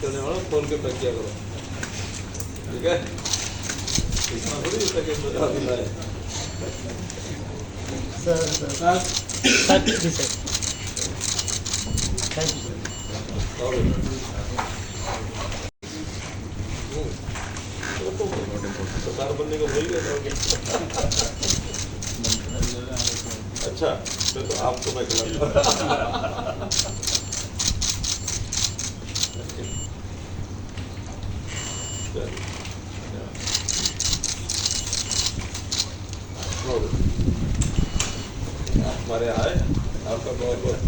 करने वाला खोल के पैक किया करो, ठीक है? इतना थोड़ी होता कि मजा आता है। सर थैंक यू सरकार बनने का वही रहता। अच्छा, तो आपको मैं खिलाऊंगा। हमारे आए आपका बहुत बहुत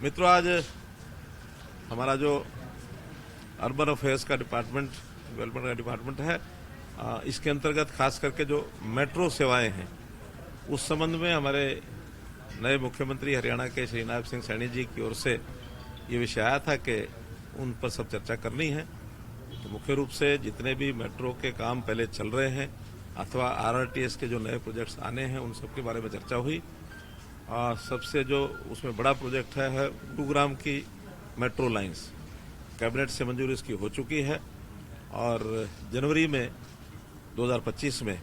मित्रों, आज हमारा जो अर्बन अफेयर्स का डिपार्टमेंट, डेवलपमेंट का डिपार्टमेंट है, इसके अंतर्गत खास करके जो मेट्रो सेवाएं हैं उस संबंध में हमारे नए मुख्यमंत्री हरियाणा के श्री नायब सिंह सैनी जी की ओर से ये विषय आया था कि उन पर सब चर्चा करनी है। तो मुख्य रूप से जितने भी मेट्रो के काम पहले चल रहे हैं अथवा आरआरटीएस के जो नए प्रोजेक्ट्स आने हैं उन सब के बारे में चर्चा हुई। सबसे जो उसमें बड़ा प्रोजेक्ट है गुरुग्राम की मेट्रो लाइंस। कैबिनेट से मंजूरी इसकी हो चुकी है और जनवरी में 2025 में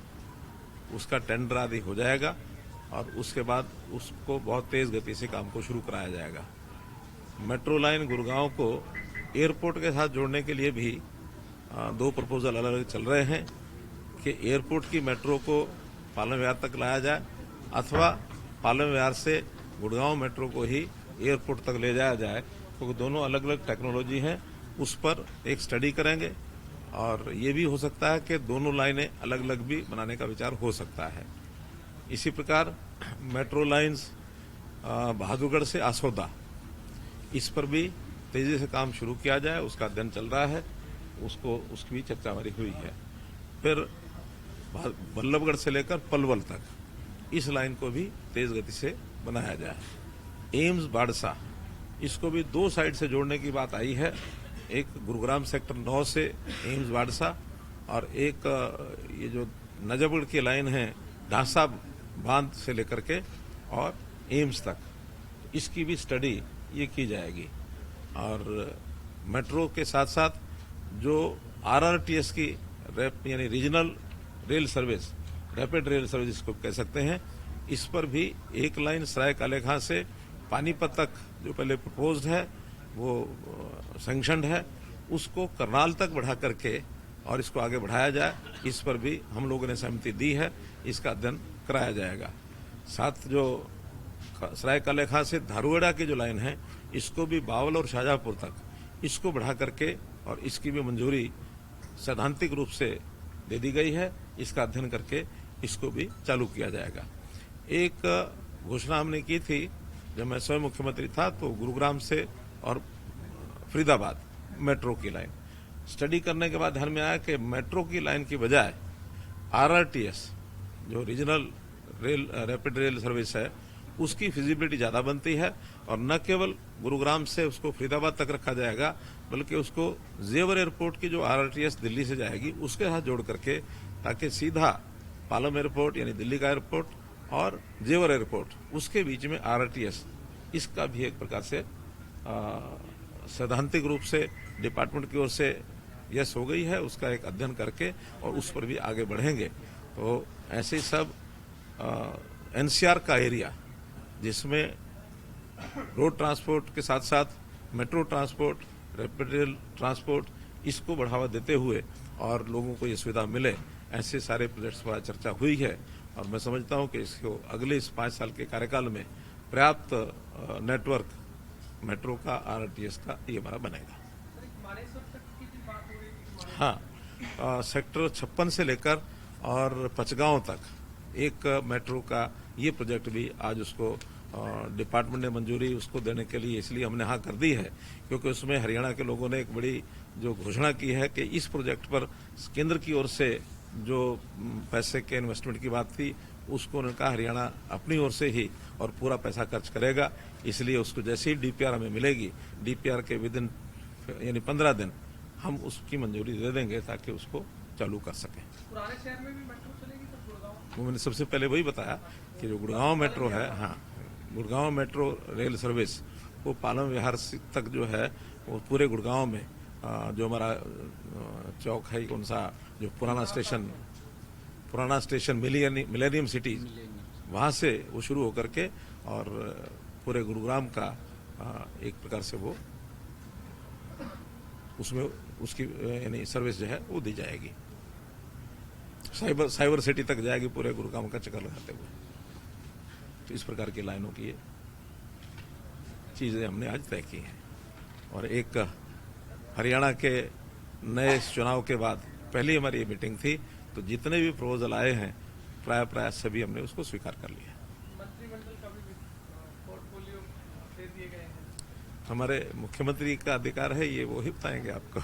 उसका टेंडर आदि हो जाएगा और उसके बाद उसको बहुत तेज गति से काम को शुरू कराया जाएगा। मेट्रो लाइन गुरुग्राम को एयरपोर्ट के साथ जोड़ने के लिए भी दो प्रपोजल अलग अलग चल रहे हैं कि एयरपोर्ट की मेट्रो को पालम विहार तक लाया जाए अथवा पालम विहार से गुड़गांव मेट्रो को ही एयरपोर्ट तक ले जाया जाए, क्योंकि दोनों अलग अलग टेक्नोलॉजी हैं। उस पर एक स्टडी करेंगे और ये भी हो सकता है कि दोनों लाइनें अलग अलग भी बनाने का विचार हो सकता है। इसी प्रकार मेट्रो लाइन्स बहादुरगढ़ से आसोदा, इस पर भी तेजी से काम शुरू किया जाए, उसका अध्ययन चल रहा है, उसकी भी चर्चा हमारी हुई है। फिर बल्लभगढ़ से लेकर पलवल तक इस लाइन को भी तेज गति से बनाया जाए। एम्स बाड़सा, इसको भी दो साइड से जोड़ने की बात आई है, एक गुरुग्राम सेक्टर 9 से एम्स बाड़सा और एक ये जो नजफगढ़ की लाइन है ढांसा बांध से लेकर के और एम्स तक, इसकी भी स्टडी ये की जाएगी। और मेट्रो के साथ साथ जो आरआरटीएस की यानी regional rail service, rapid rail service इसको कह सकते हैं, इस पर भी एक लाइन सराय कालेखां से पानीपत तक जो पहले प्रपोज्ड है वो सैंक्शनड है, उसको करनाल तक बढ़ा करके और इसको आगे बढ़ाया जाए, इस पर भी हम लोगों ने सहमति दी है, इसका अध्ययन कराया जाएगा। साथ जो सराय कालेखां से धारूहेड़ा की जो लाइन है इसको भी बावल और शाहजहांपुर तक इसको बढ़ा करके और इसकी भी मंजूरी सैद्धांतिक रूप से दे दी गई है, इसका अध्ययन करके इसको भी चालू किया जाएगा। एक घोषणा हमने की थी जब मैं स्वयं मुख्यमंत्री था, तो गुरुग्राम से और फरीदाबाद मेट्रो की लाइन स्टडी करने के बाद ध्यान में आया कि मेट्रो की लाइन की बजाय आरआरटीएस जो regional rail rapid rail service है उसकी फिजिबिलिटी ज्यादा बनती है और न केवल गुरुग्राम से उसको फरीदाबाद तक रखा जाएगा बल्कि उसको जेवर एयरपोर्ट की जो आरआरटीएस दिल्ली से जाएगी उसके साथ जोड़ करके, ताकि सीधा पालम एयरपोर्ट यानी दिल्ली का एयरपोर्ट और जेवर एयरपोर्ट उसके बीच में आरआरटीएस, इसका भी एक प्रकार से सैद्धांतिक रूप से डिपार्टमेंट की ओर से यस हो गई है, उसका एक अध्ययन करके और उस पर भी आगे बढ़ेंगे। तो ऐसे ही सब एनसीआर का एरिया जिसमें रोड ट्रांसपोर्ट के साथ साथ metro transport, rapid rail transport, इसको बढ़ावा देते हुए और लोगों को ये सुविधा मिले, ऐसे सारे प्रोजेक्ट्स पर चर्चा हुई है। और मैं समझता हूं कि इसको अगले इस 5 साल के कार्यकाल में पर्याप्त नेटवर्क मेट्रो का, आरटीएस का ये हमारा बनेगा। हाँ, सेक्टर 56 से लेकर और पचगांव तक एक मेट्रो का ये प्रोजेक्ट भी आज उसको डिपार्टमेंट ने मंजूरी उसको देने के लिए इसलिए हमने हाँ कर दी है, क्योंकि उसमें हरियाणा के लोगों ने एक बड़ी जो घोषणा की है कि इस प्रोजेक्ट पर केंद्र की ओर से जो पैसे के इन्वेस्टमेंट की बात थी उसको उन्होंने कहा हरियाणा अपनी ओर से ही और पूरा पैसा खर्च करेगा। इसलिए उसको जैसे ही डीपीआर हमें मिलेगी, डीपीआर के विदिन यानी 15 दिन हम उसकी मंजूरी दे देंगे ताकि उसको चालू कर सकें। पुराने शहर में भी मेट्रो चलेगी तो गुड़गांव? वो मैंने सबसे पहले वही बताया कि जो गुड़गांव मेट्रो है, हाँ, गुड़गांव मेट्रो रेल सर्विस वो पालम विहार तक जो है वो पूरे गुड़गांव में जो हमारा चौक है कौन सा, जो पुराना स्टेशन मिलेनियम सिटी, वहां से वो शुरू होकर के और पूरे गुरुग्राम का एक प्रकार से वो उसमें उसकी यानी सर्विस जो है वो दी जाएगी। साइबर सिटी तक जाएगी पूरे गुरुग्राम का चक्कर लगाते हुए। तो इस प्रकार की लाइनों की चीजें हमने आज तय की हैं। और एक हरियाणा के नए चुनाव के बाद पहली हमारी ये मीटिंग थी, तो जितने भी प्रपोजल आए हैं प्राय सभी हमने उसको स्वीकार कर लिया। मंत्रिमंडल का भी पोर्टफोलियो दे दिए गए हैं। हमारे मुख्यमंत्री का अधिकार है, ये वो ही बताएंगे आपको।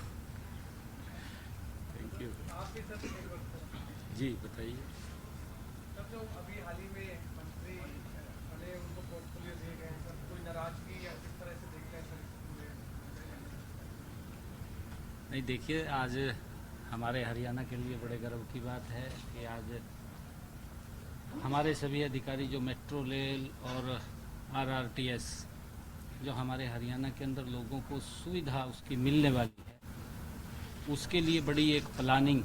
Thank you. आपके सर एक वक्त जी बताइए। सर जो अभी हाल ही में मंत्री बने उनको पोर्टफोलियो दिए गए हैं, सर कोई नाराजगी या किस तरह से देखते हैं सर? नहीं देखिए, आज हमारे हरियाणा के लिए बड़े गर्व की बात है कि आज हमारे सभी अधिकारी जो मेट्रो रेल और आरआरटीएस जो हमारे हरियाणा के अंदर लोगों को सुविधा उसकी मिलने वाली है, उसके लिए बड़ी एक प्लानिंग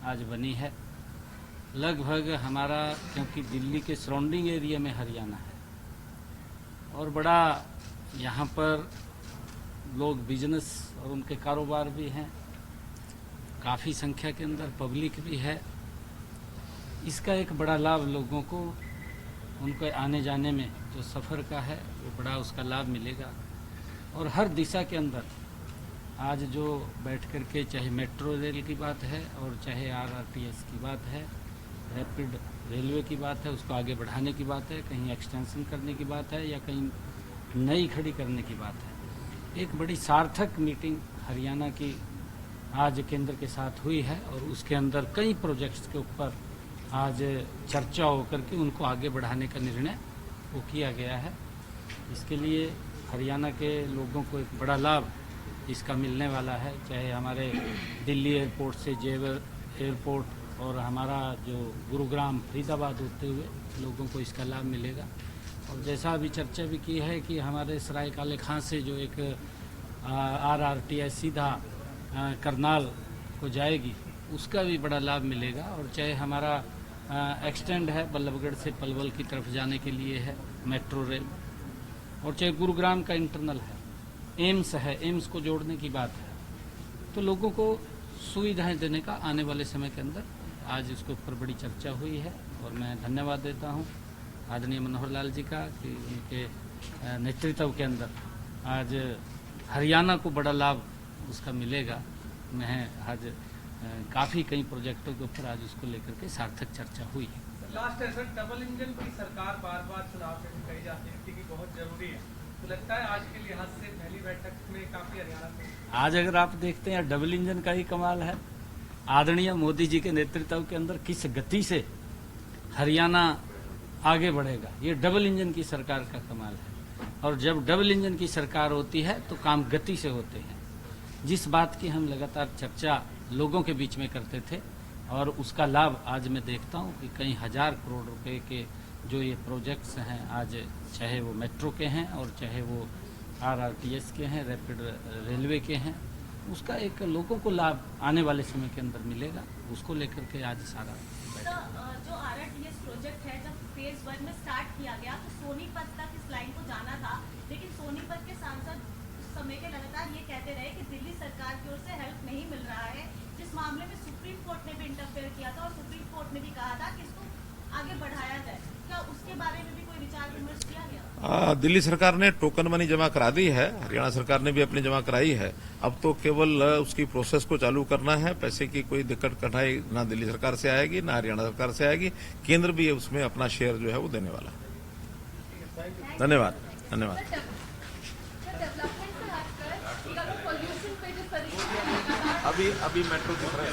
आज बनी है। लगभग हमारा, क्योंकि दिल्ली के सराउंडिंग एरिया में हरियाणा है और बड़ा यहाँ पर लोग बिजनेस और उनके कारोबार भी हैं, काफ़ी संख्या के अंदर पब्लिक भी है। इसका एक बड़ा लाभ लोगों को उनके आने जाने में जो सफ़र का है वो बड़ा उसका लाभ मिलेगा। और हर दिशा के अंदर आज जो बैठ कर के चाहे मेट्रो रेल की बात है और चाहे आरआरटीएस की बात है, रैपिड रेलवे की बात है, उसको आगे बढ़ाने की बात है, कहीं एक्सटेंशन करने की बात है या कहीं नई खड़ी करने की बात है। एक बड़ी सार्थक मीटिंग हरियाणा की आज केंद्र के साथ हुई है और उसके अंदर कई प्रोजेक्ट्स के ऊपर आज चर्चा होकर के उनको आगे बढ़ाने का निर्णय वो किया गया है। इसके लिए हरियाणा के लोगों को एक बड़ा लाभ इसका मिलने वाला है, चाहे हमारे दिल्ली एयरपोर्ट से जेवर एयरपोर्ट और हमारा जो गुरुग्राम फरीदाबाद होते हुए लोगों को इसका लाभ मिलेगा। और जैसा अभी चर्चा भी की है कि हमारे सराय काले खां से जो एक आरआरटीएस सीधा करनाल को जाएगी, उसका भी बड़ा लाभ मिलेगा। और चाहे हमारा एक्सटेंड है बल्लभगढ़ से पलवल की तरफ जाने के लिए है मेट्रो रेल, और चाहे गुरुग्राम का इंटरनल है, एम्स है, एम्स को जोड़ने की बात है, तो लोगों को सुविधाएं देने का आने वाले समय के अंदर आज इसके ऊपर बड़ी चर्चा हुई है। और मैं धन्यवाद देता हूं आदरणीय मनोहर लाल जी का कि उनके नेतृत्व के अंदर आज हरियाणा को बड़ा लाभ उसका मिलेगा। मैं आज काफ़ी कई प्रोजेक्टों के ऊपर आज उसको लेकर के सार्थक चर्चा हुई है। लास्ट है सर, डबल इंजन की सरकार बार बार चुनाव में कही जाती है कि बहुत जरूरी है, तो लगता है आज के लिहाज से पहली बैठक में काफी हरियाणा से आज अगर आप देखते हैं डबल इंजन का ही कमाल है। आदरणीय मोदी जी के नेतृत्व के अंदर किस गति से हरियाणा आगे बढ़ेगा, ये डबल इंजन की सरकार का कमाल है। और जब डबल इंजन की सरकार होती है तो काम गति से होते हैं। जिस बात की हम लगातार चर्चा लोगों के बीच में करते थे और उसका लाभ आज मैं देखता हूं कि कई हजार करोड़ रुपए के जो ये प्रोजेक्ट्स हैं, आज चाहे वो मेट्रो के हैं और चाहे वो आरआरटीएस के हैं, रैपिड रेलवे के हैं, उसका एक लोगों को लाभ आने वाले समय के अंदर मिलेगा। उसको लेकर के आज सारा जो आरआरटीएस प्रोजेक्ट है, जब फेज 1 में स्टार्ट किया गया तो सोनीपत तक इस लाइन को जाना था, लेकिन सोनीपत के सांसद उस समय के लगातार ये कहते रहे कि दिल्ली सरकार की ओर से हेल्प नहीं मिल रहा है, जिस मामले में सुप्रीम कोर्ट ने भी इंटरफेयर किया था और सुप्रीम कोर्ट ने भी कहा था कि इसको आगे बढ़ाया जाए। क्या उसके बारे में भी कोई विचार विमर्श किया गया? दिल्ली सरकार ने टोकन मनी जमा करा दी है, हरियाणा सरकार ने भी अपनी जमा कराई है। अब तो केवल उसकी प्रोसेस को चालू करना है। पैसे की कोई दिक्कत कठिनाई ना दिल्ली सरकार से आएगी ना हरियाणा सरकार से आएगी। केंद्र भी उसमें अपना शेयर जो है वो देने वाला है। धन्यवाद, धन्यवाद। अभी मेट्रो की तरह